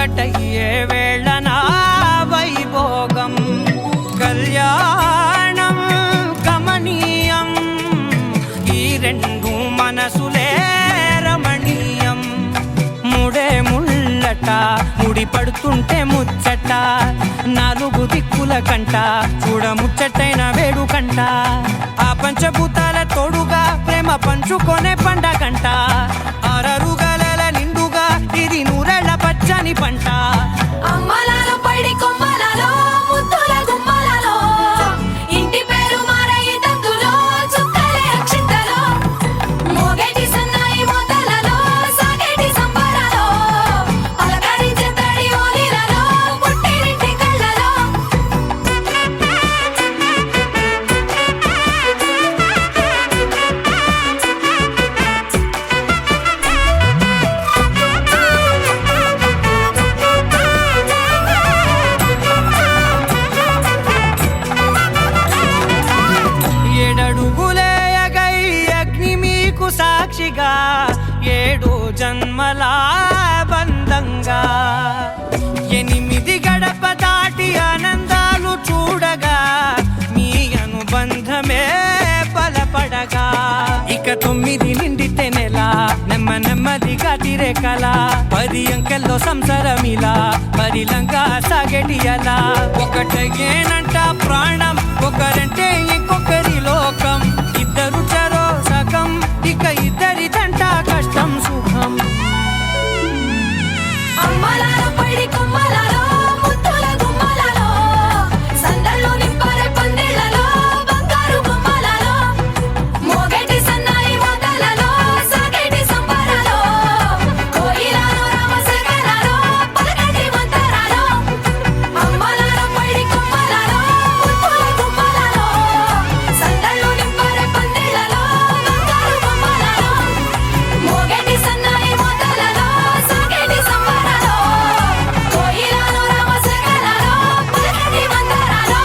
ఒక్కటయ్యే వేళన వైభోగం కళ్యాణం కమనీయం ఈ రెండు మనసులే రమణీయం ముడే ముళ్ళట ముడి పడుతుంటే ముచ్చట నాలుగు దిక్కుల కంట చూడ ముచ్చటైన వేడుకంట ఆ పంచభూతాల తోడుగా ప్రేమ పంచుకొనే పండగంట ఆరరుగల నిండుగా ఇది నూరెళ్ళ పచ్చని పంట అమ్మలాలో పడి కొమ్మలలో ముద్దుల గుమ్మలలో ఇంటి పేరు మారయి తందులో చుక్కలే అక్షింతలో మోగేటి సన్నాయి మోతలలో సాగేటి సంబరాలో పలకరించే తడి ఓలిలలో పుట్టినింటి కళ్ళలో ఏడడుగులేయగై అగ్ని మీకు సాక్షిగా 7 జన్మల బంధంగా 8 గడప దాటి ఆనందాలు చూడగా మీ అనుబంధమే బలపడగా ఇక 9 నిండితే నెల నెమ్మదిగా తిరేకల 10 అంకెల్లో సంసారమిలా పరిలంగా సాగేటియలా ఒకటేనంట ప్రాణం ఒకరంటే ఇంకొకరి లోకం ఇద్దరు చరో సగం ఇక ఇద్దరిదంట కష్టం సుఖం అమ్మలాలో పడి కొమ్మలలో ముద్దుల గుమ్మలలో సందళ్ళు నింపరే పందిళ్ళలో బంగారు గుమ్మలలో మోగేటి సన్నాయి మోతలలో సాగేటి సంబరాలో కోయిలలో రామశేఖరాలో పలకటి మంతరాలో అమ్మలాలో పడి కొమ్మలలో ముద్దుల గుమ్మలలో సందళ్ళు నింపరే పందిళ్ళలో బంగారు గుమ్మలలో మోగేటి సన్నాయి మోతలలో సాగేటి సంబరాలో కోయిలలో రామశేఖరాలో పలకటి మంతరాలో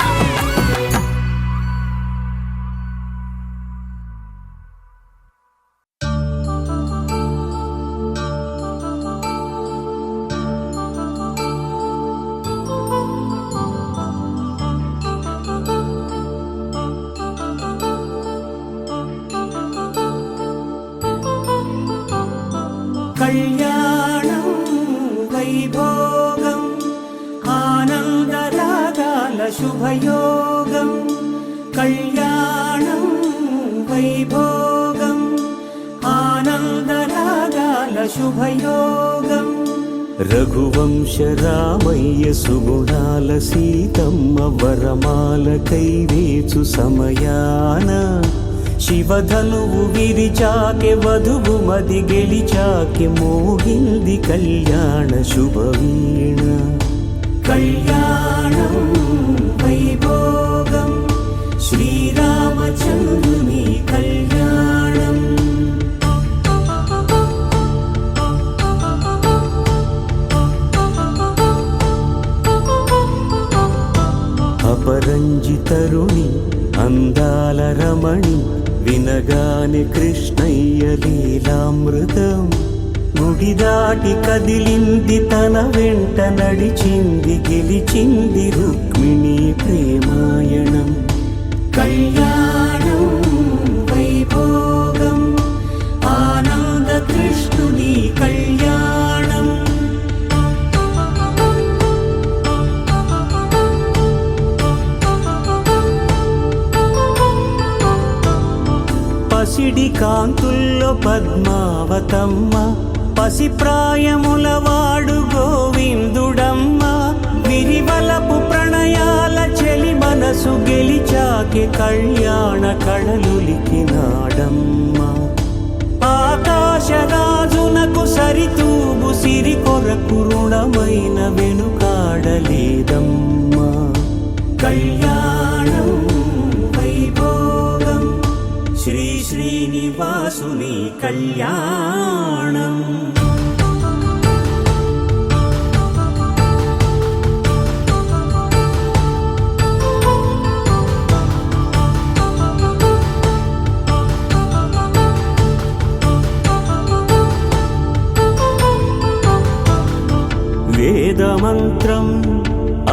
కళ్యాణం వైభోగం ఆనందరాగాల శుభయోగం కళ్యాణం వైభోగం ఆనందరాగాల శుభయోగం రఘువంశ రామయ్య సుగుణాల సీతమ్మ వరమాల కైవేచు సమయాన శివధనువు విరిచాకె వధువు మది గెలిచాకె మోగింది కళ్యాణ శుభవీణ కళ్యాణం వైభోగం శ్రీరామచంద్రుని కళ్యాణం అపరంజి తరుణి అందాల రమణి వినగానే కృష్ణయ్య లీలామృతం గుడి దాటి కదిలింది తన వెంట నడిచింది గెలిచింది రుక్మిణి ప్రేమాయణం కళ్యాణం వైభోగం ఆనంద కృష్ణుని కళ్యాణం పసిడి కాంతుల్లో పద్మావతమ్మ పసిప్రాయముల వాడు గోవిందుడమ్మ విరివలపు ప్రణయాల చెలి మనసు గెలిచాకె కళ్యాణ కళలులికినాడమ్మ ఆకాశరాజునకు సరితూగు సిరి కొరకు రుణమైన వెనుకాడలేదమ్మా కళ్యాణం వైభోగం శ్రీ శ్రీనివాసుని కళ్యాణం సాయంత్రం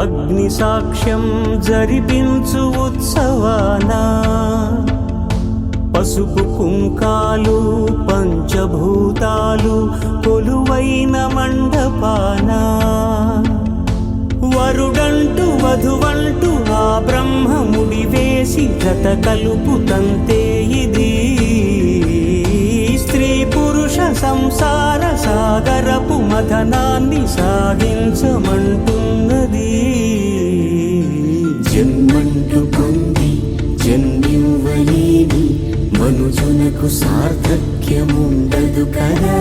అగ్ని సాక్ష్యం జరిపించు ఉత్సవాన పసుపు కుంకాలు పంచభూతాలు కొలువైన మండపాన వరుడంటూ వధువంటూ ఆ బ్రహ్మముడి వేసి జత కలుపుతంతే ఇది స్త్రీ పురుష సంసార సాగరపు మథనాన్ని సాగించమంటున్నది. జన్మంటూ పొంది జన్మివ్వలేని మనుజునకు సార్థక్యముండదు కదా.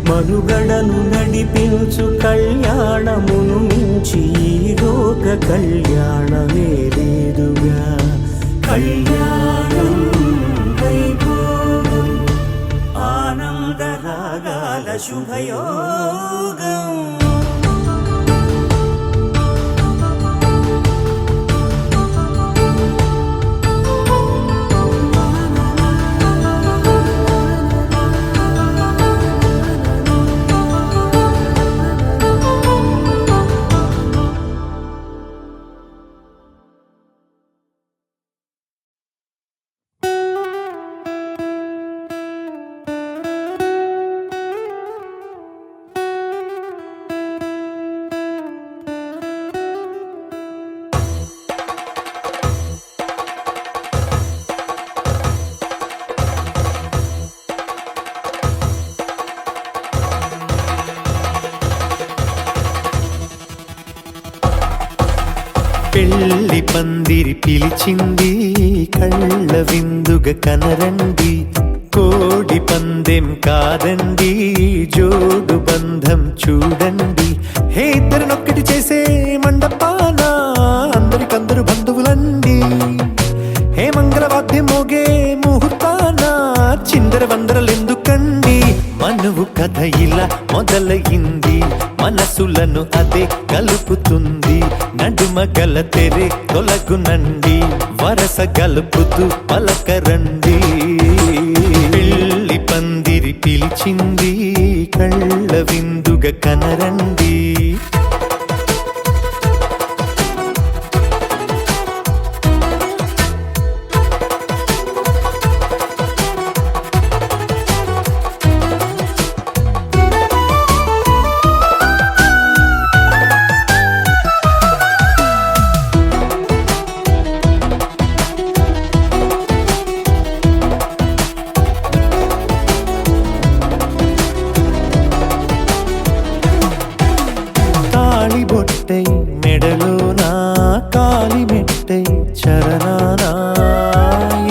మనుగడను నడిపించు కళ్యాణమును మించి ఈ లోక కళ్యాణమే లేదుగా. కళ్యాణం వైభోగం ఆనందరాగాల శుభయోగం. పెళ్లి పందిరి పిలిచింది కళ్ళ విందుగా కనరండి. కోడి పందెం కాదండి జోడు బంధం చూడండి. హే ఇద్దరినొక్కటి చేసే మండపాన అందరికందరు బంధువులండి. హే మంగళవాద్యం మోగే ముహూర్తాన చిందర వందరలెందుకండి. మనువు కథ ఇలా మొదలయింది మనసులను అదే కలుపుతుంది. నడుమ గల తెరే తొలగునండి వరస గలుపుతూ పలకరండి. పెళ్లి పందిరి పిలిచింది కళ్ళ విందుగా కనరండి. బొట్టై మెడలోనా కాలి మెట్టై చరణానా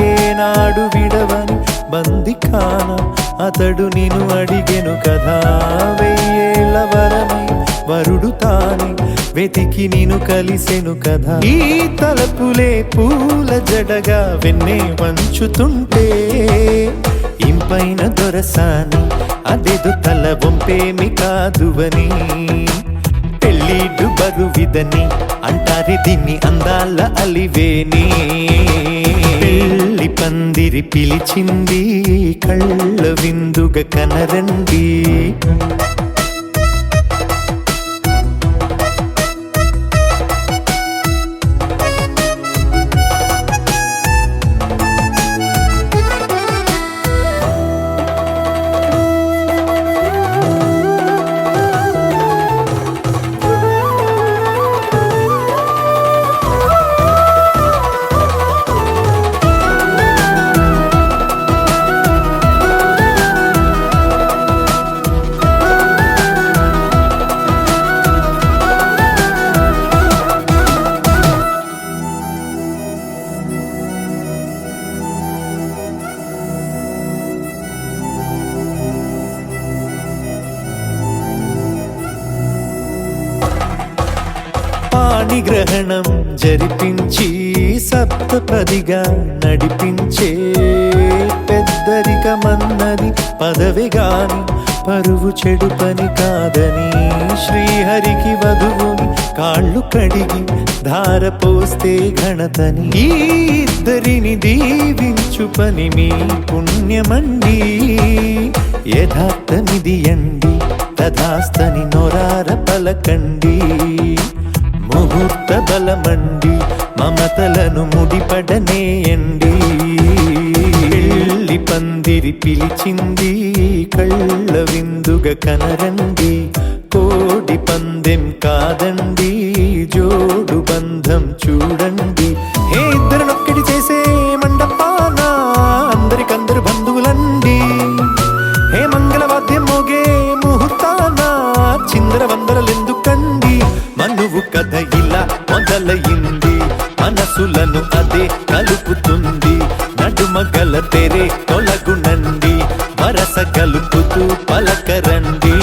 ఏనాడు విడవని బందికాన అతడు నిన్ను అడిగెను కదా. వెయ్యేళ్ళ వరమై వరుడు తానే వెతికి నిన్ను కలిసెను కదా. ఈ తలపులే పూల జడగా వెన్నే వంచుతుంటే ఇంపైన దొరసాని అదేదో తల వంపేమి కాదువని. పెళ్ళిడు బరువిదని అంటారే దీన్ని అందాల అలివేని. పెళ్లి పందిరి పిలిచింది కళ్ళ విందుగా కనరండి. పాణిగ్రహణం జరిపించి సప్తపదిగా నడిపించే పెద్దరికమన్నది పదవి గాని పరువు చెడు పని కాదని. శ్రీహరికి వధువుని కాళ్ళు కడిగి ధార పోస్తే ఘనతని. ఈ ఇద్దరిని దీవించు పని మీ పుణ్యమండి. యథార్థమిది అండి తథాస్తని నొరార పలకండి. ముహూర్త బలమండి మమతలను ముడిపడనేయండి. పెళ్లి పందిరి పిలిచింది కళ్ళ విందుగా కనరండి. కోడి పందెం కాదండి జోడు బంధం చూడండి. ఏ ఇద్దరినొక్కటి చేసే మండపాన అందరికందరు బంధువులండి. హే మంగళవాద్యం మోగే ముహూర్తాన చిందర వందరలెందుకండి. మనువు కథ ఇలా మొదలయింది మనసులను అదే కలుపుతుంది. నడుమగల తెరే తొలగునండి వరస కలుపుతూ పలకరండి.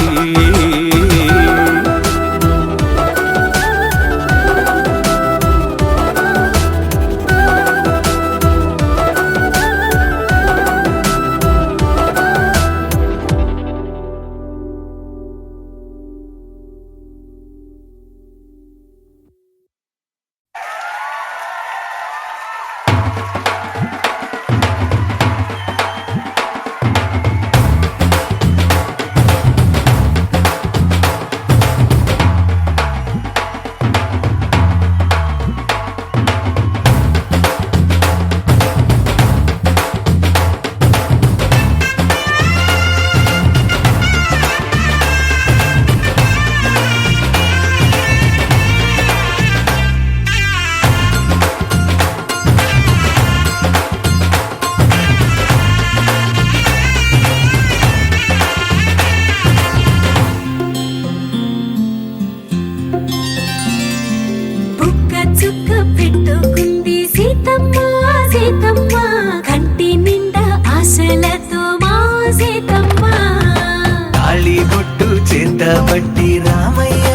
పట్టి రామయ్య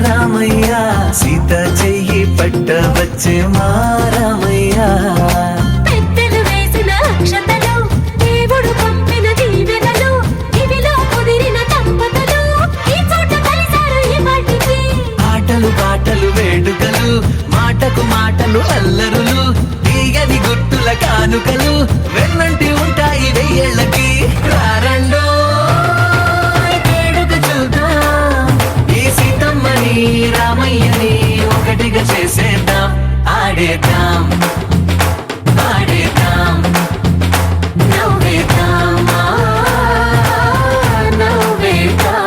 రామయ్య సీత చెయ్యి పట్ట వచ్చే మా రామయ్య. పెద్దలు వేసిన అక్షతలు దేవుడు పంపిన దీవెనలు ఇవిలో కుదిరిన దంపతులు ఈ చోట కలిసారు ఈ వాటికి. ఆటలు పాటలు వేడుకలు మాటకు మాటలు అల్లరులు తీయని గుర్తుల కానుకలు వెన్నంటి ఉంటాయి వెయ్యేళ్ళకి. రారండో రామయ్యని ఒకటిగా చేసేద్దాం ఆడేద్దాం ఆడేద్దాం నవ్వేద్దాం నవ్వేద్దాం.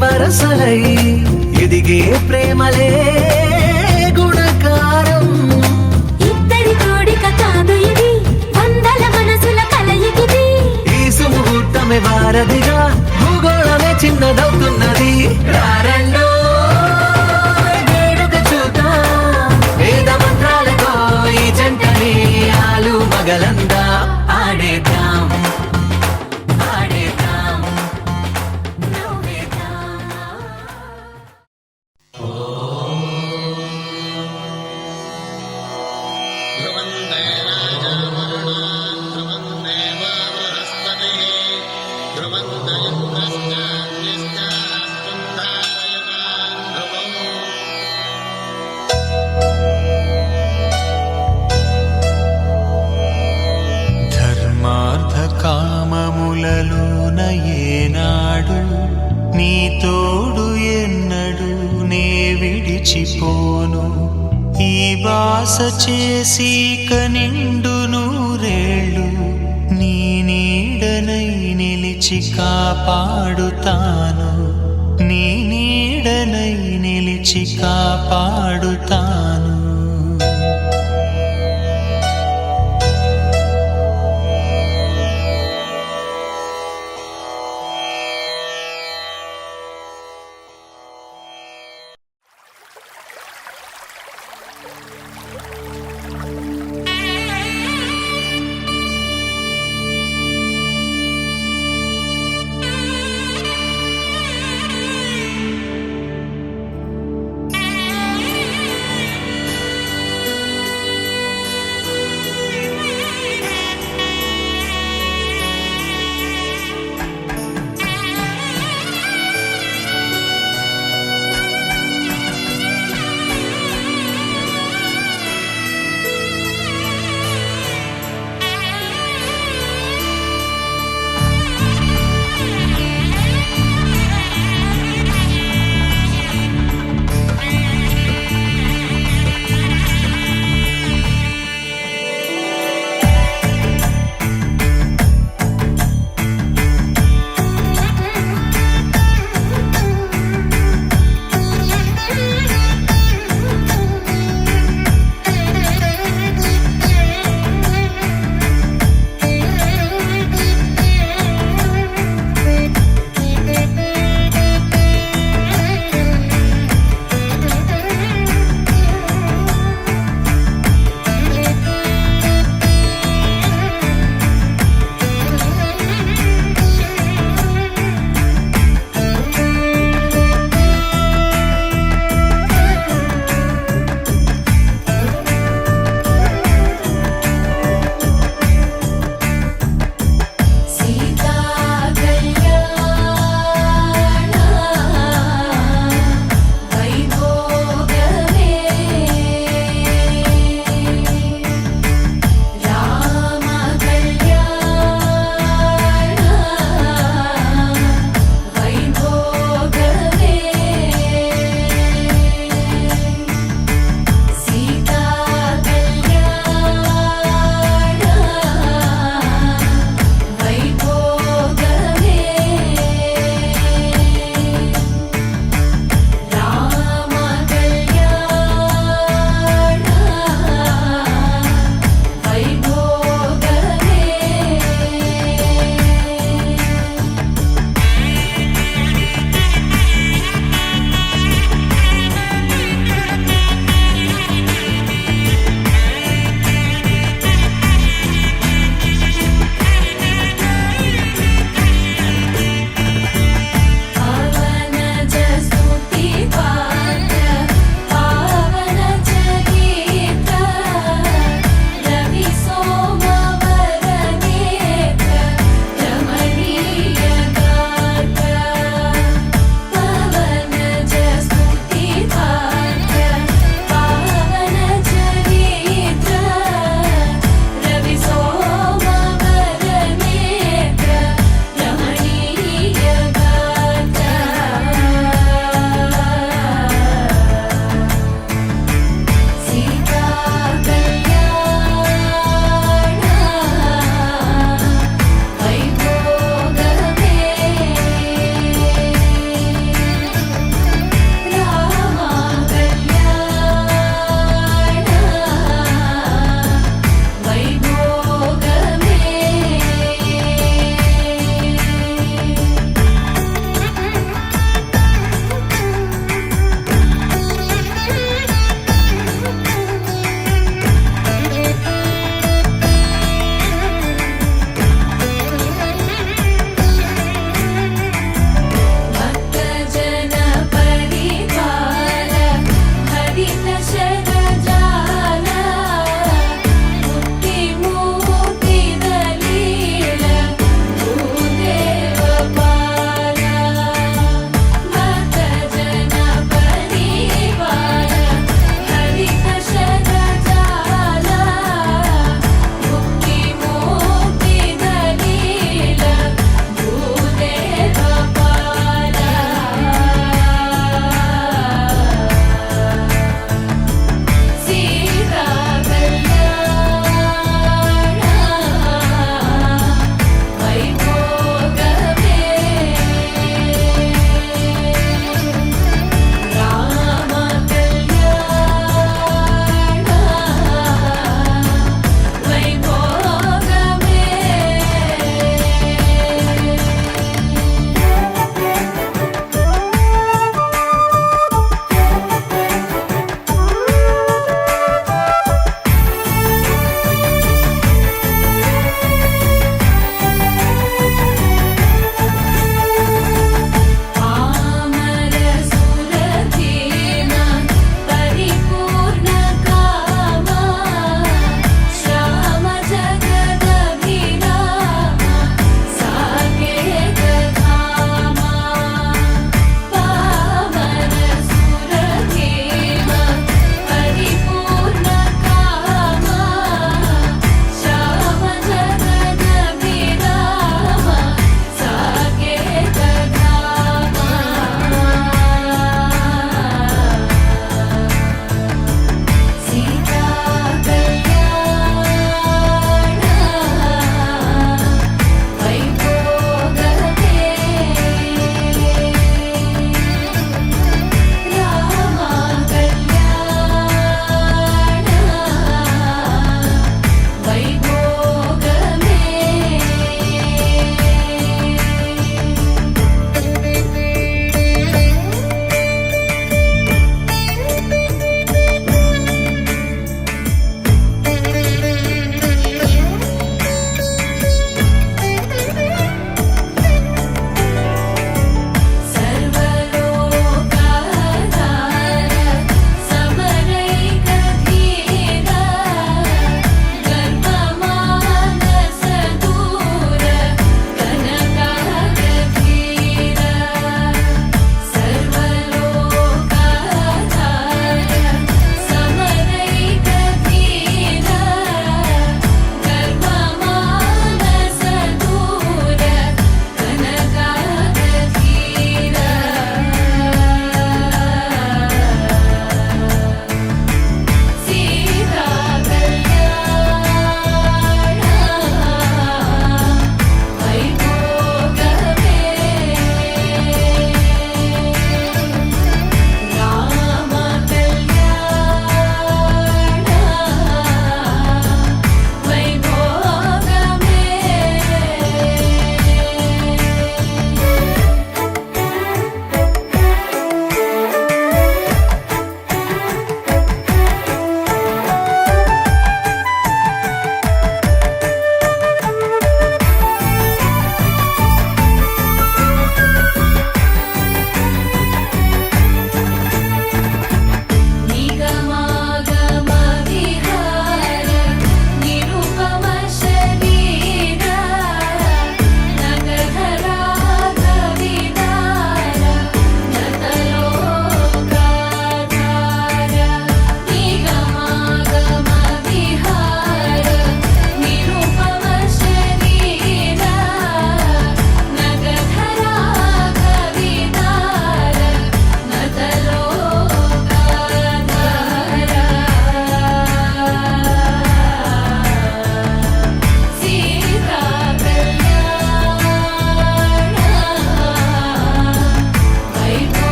వరసలై ఎదిగే ప్రేమలే గుణకారం. ఇద్దరి కోడిక కాదు ఇది వందల మనసుల కలయికిది. ఈ సుముహూర్తమే వారధిగా భూగోళమే చిన్నదవుతున్నది. రారండో వేడుక చూద్దాం వేద మంత్రాలతో ఈ జంటని ఆలు మగలందా ఆడేద్దాం ఆడేద్దాం నవ్వేద్దాం. ధర్మార్థ కామములలోన ఏనాడు నీ తోడు ఎన్నడు నే విడిచిపోను. ఈ బాస చేసి కనిండు నూరేళ్ళు నీ నీడనై నిలిచి కాపాడుతాను. నీ నీడనై నిలిచి కాపాడుతాను.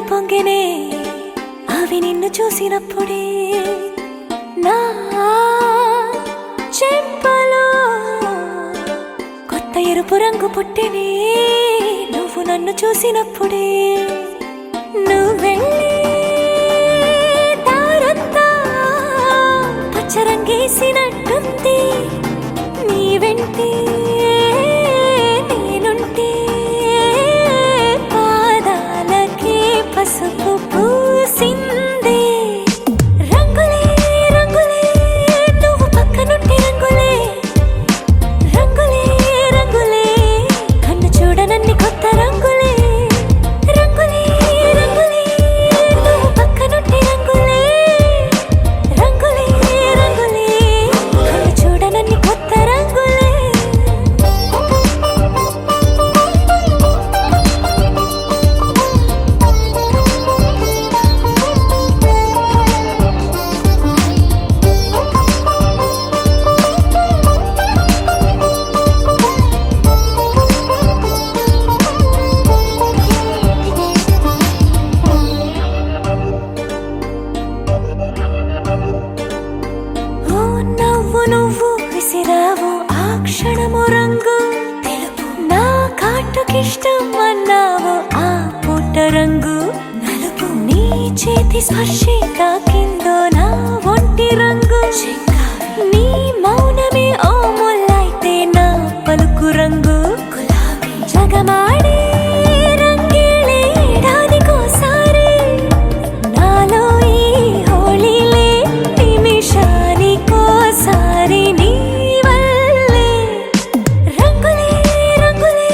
పొంగినే అవి నిన్ను చూసినప్పుడే నా చెంపలో కొత్త ఎరుపు రంగు పుట్టినే నువ్వు నన్ను చూసినప్పుడే నువ్వెళ్ళి దారంతా పచ్చరంగేసినట్టుంది నీ వెంటే నేనుంటే పాదాలకే పసుపు పూసిందే రంగులే రంగులే నువ్వు పక్కనుంటే రంగులే రంగులే రంగులే కన్ను చూడనన్ని కొత్త రంగులే రంగులే రంగులే నువ్వు పక్కనుంటే రంగులే రంగులే రంగులే కన్ను చూడనన్ని కొత్త రంగులే ఓ నవ్వు నువ్వు విసిరావు ఆ క్షణము రంగు తెలుపు నా కాటుకిష్టం అన్నావు ఆ పుట్ట రంగు నలుపు నీ చేతి స్పర్శే తాకిందో నా ఒంటి రంగు నీ మౌనమే ఓ ముల్లైతే నా పలుకు రంగు గులాబీ జగమాడే రంగేళే ఏడాదికోసారి నాలో ఈ హోళీలే నిమిషానికోసారి నీ వల్లే రంగులే రంగులే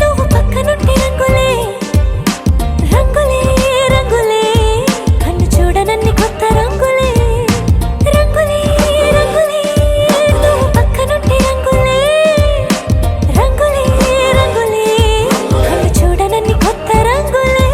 నువ్వు పక్కనుంటే రంగులే రంగులే రంగులే కన్ను చూడనన్ని కొత్త రంగులే రంగులే రంగులే నువ్వు పక్కనుంటే రంగులే రంగులే రంగులే కన్ను చూడనన్ని కొత్త రంగులే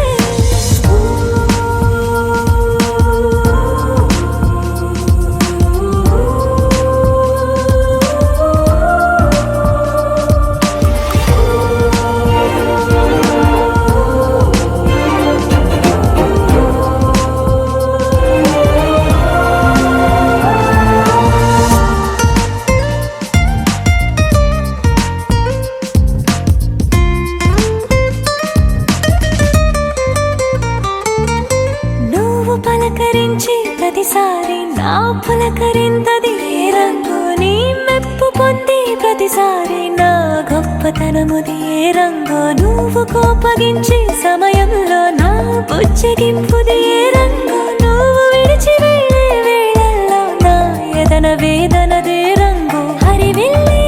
నువ్వు పలకరించి ప్రతిసారి నా పులకరింతది ఏ రంగు నీ మెప్పు పొంది ప్రతిసారి నా గొప్పతనముది ఏ రంగు నువ్వు కోపగించి సమయంలో నా బుజ్జగింపుది ఏ రంగు నువ్వు విడిచి వెళ్ళే వేళల్లో నా ఎదన వేదనదే రంగు హరివిల్లే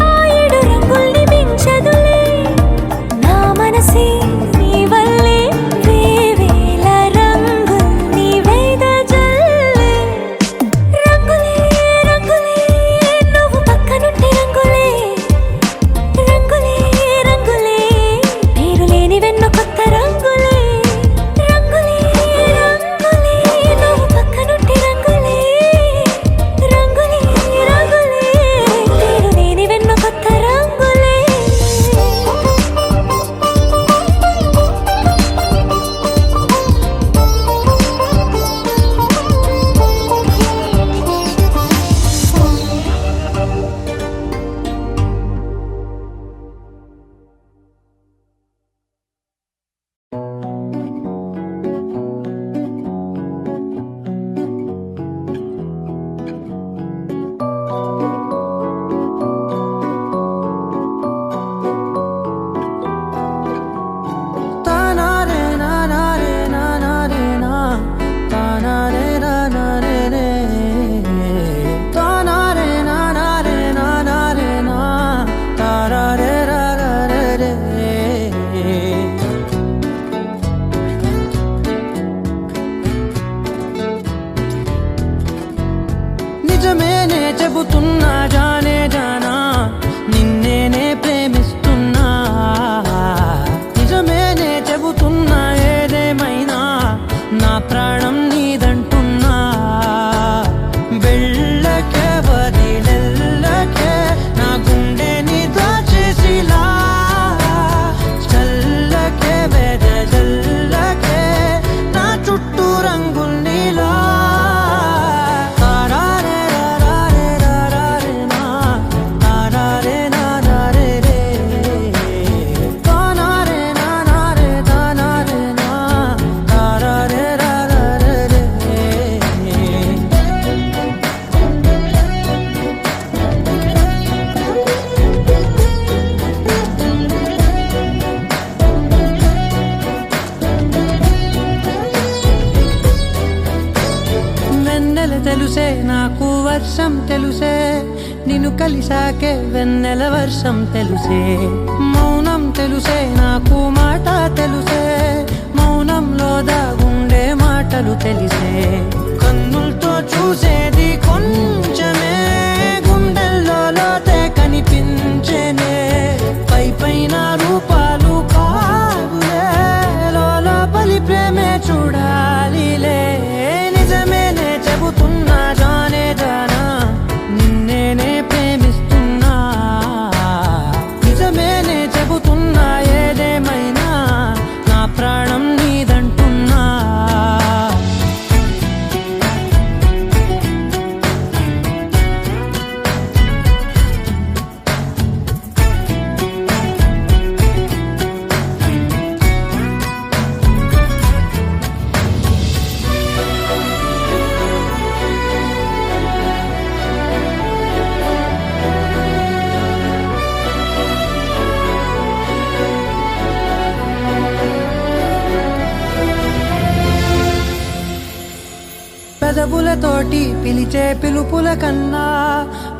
ఆ ఏడు రంగుల్ని మించదులే నా మనసే నీ వల్లే వేవేల రంగుల్ని వెదజల్లే రంగులే రంగులే నువ్వు పక్కనుంటే రంగులే రంగులే రంగులే పేరు లేని వెన్నో కొత్త రంగులే రంగులే రంగులే నువ్వు పక్కనుంటే రంగులే రంగులే రంగులే ఆకాశం తెలుసే, నిన్ను కలిసాకే వెన్నెల వర్షం తెలుసే. మౌనం తెలుసే నాకు మాట తెలుసే, మౌనంలో దాగుండే మాటలు తెలిసే. కన్నులతో చూసేది కొంచెమే, గుండెల్లో లోతే కనిపించేనే. పై పైన రూపాలు కాదులే, లోపలి ప్రేమే చూడాలిలే. నిజమేనే చెబుతున్నా జానే జానా, నిన్నేనే ప్రేమిస్తున్నా. నిజమేనే చెబుతున్నా ఏదేమైనా, నా ప్రాణం నీదంటున్నా. పెదవులతోటి పిలిచే పిలుపుల కన్నా,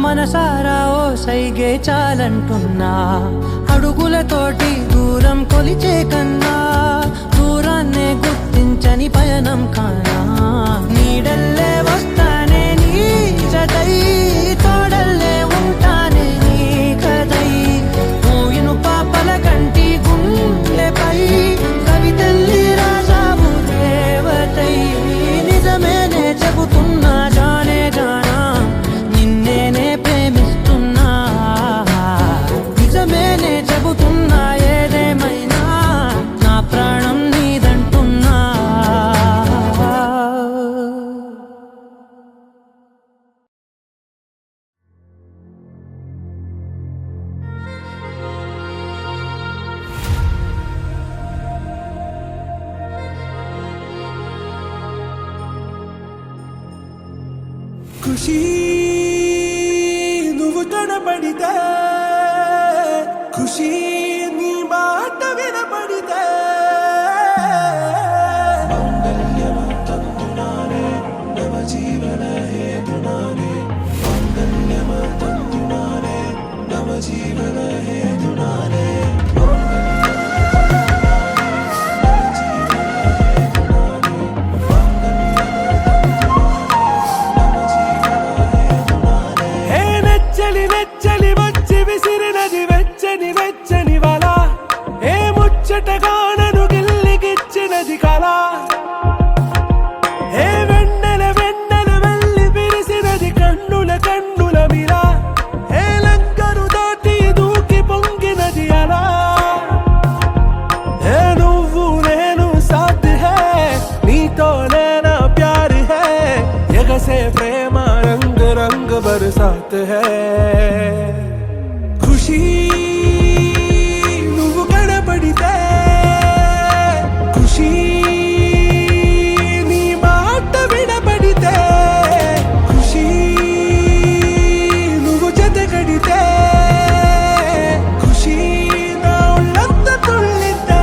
మనసారా ఓ సైగే చాలంటున్నా. అడుగులతోటి దూరం కొలిచే కన్నా, దూరాన్నే గుర్తించని పయనం కానా. నీడల్లే వస్తానే నీ జతై, తోడల్లే ఉంటానే నీ కదై. మూయిను పాపల కంటి గుండెపై, కవితల్లి రాజావు దేవతై. నిజమేనే చెబుతున్నా జానే జానా, నిన్నేనే ప్రేమిస్తున్నా. నిజమేనే చెబుతున్నా ఏదేమైనా, నా ప్రాణం నీదంటున్నా. ఖుషి నువ్వు కనబడితే, ఖుషి నీ మాట వినబడితే. మాంగళ్యము తంతునానే నవ జీవన హేతునానే, మాంగళ్యము తంతునానే నవ జీవన హేతునానే. వెచ్చని వచ్చి విసిరినది వెచ్చని వెచ్చని వల, ఏ ముచ్చటగా నన్ను గిల్లిగిచ్చినది కళ. ఏ వెన్నెల వెన్నెల వెళ్ళి విరిసినది కన్నుల కన్నుల మిల, ఏ లంకను దాటి దూకి పొంగినది అలా. ఏ నువ్వు నేను సాథ్ హే, నీతోనే నా ప్యార్ హే. ఎగసే ప్రేమ రంగ్ రంగ్ బరసాత్ హే. ఖుషి నువ్వు కనబడితే, ఖుషి నీ మాట వినబడితే. ఖుషి నువ్వు జతగడితే, ఖుషి నా ఒళ్ళంత తుళ్ళితే.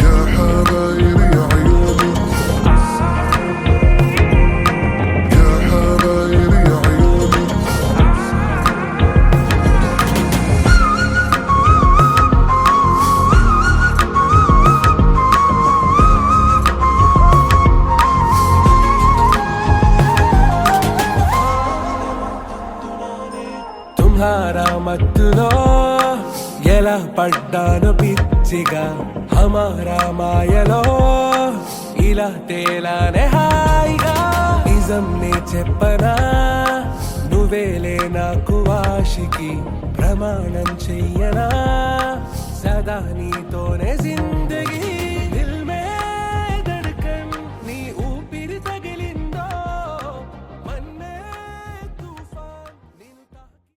يا حبايب يا عيوني، يا حبايب يا عيوني. తుమ్హారా మత్తులో ఎలా పడ్డాను పిచ్చిగా, హమారా మాయలో ఇలా తేలానే హాయిగా. నిజం నే చెప్పనా, నువ్వేలే నాకు ఆశికి. ప్రమాణం చెయ్యనా, సదా నీతోనే జిందగీ.